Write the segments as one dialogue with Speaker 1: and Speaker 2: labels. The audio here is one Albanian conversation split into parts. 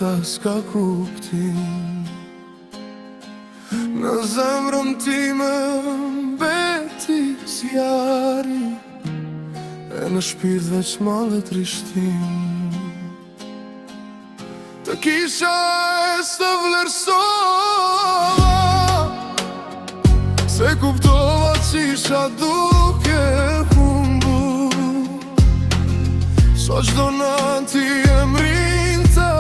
Speaker 1: jeta s'ka kuptim. Në zemrën time mbeti zjarri, e në shpirt veç mallet rishtim. Të kisha e së vlerësova, se kuptova qisha duke humbur. So qdo nanti e mrin të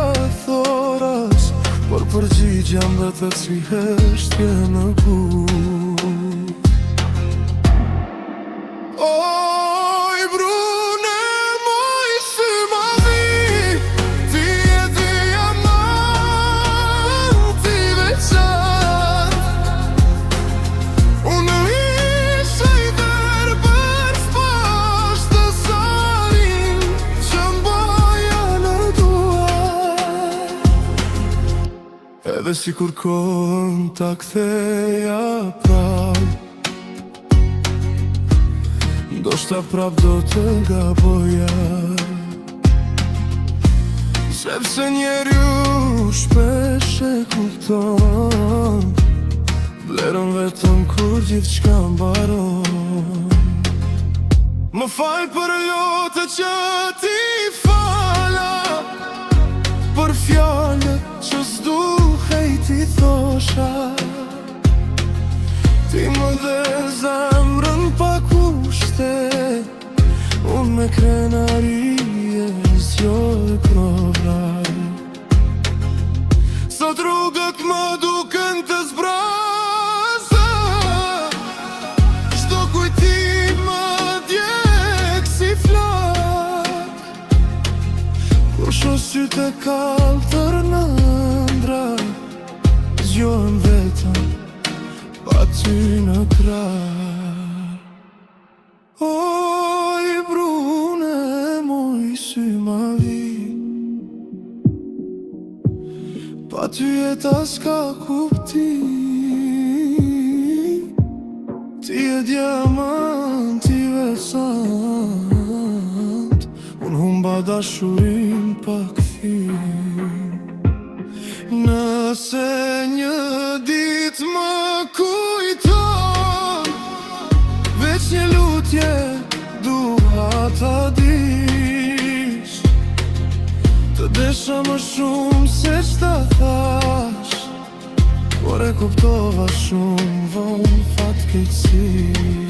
Speaker 1: thoras, por përgjigja mbetet si heshtje në gur. Oj brune moj sy ma vi, ti e diamanti veçant. Unë isha i verbër s'pash të sarin që mboja në duar. Edhe si kur kohën ta ktheja prap, ndoshta prap do të gaboja, sepse njeriu shpesh e kupton vlerën vetëm kur gjithçka mbaron. Më fal për lotët që ti fala, për fjalët që s'duhej ti thosha. Ti më dhe zemrën pa kushte, unë me krenarije s'jo e provrar. Sot rrugët më duken të zbraza, çdo kujtim më djeg si flak. Kur shoh sytë e kaltër në ëndra, zgjohem vetëm pa ty në krah. Oj brune moj sy ma vi, pa ty jeta s'ka kuptim. Ti e diamanti veçant, unë humba dashurin pa kthim. Nëse një dit më kujton, veç një lutje dua ta dish. Të desha më shumë se ç'ta thash, por e kuptova shumë vonë fatkeqësisht.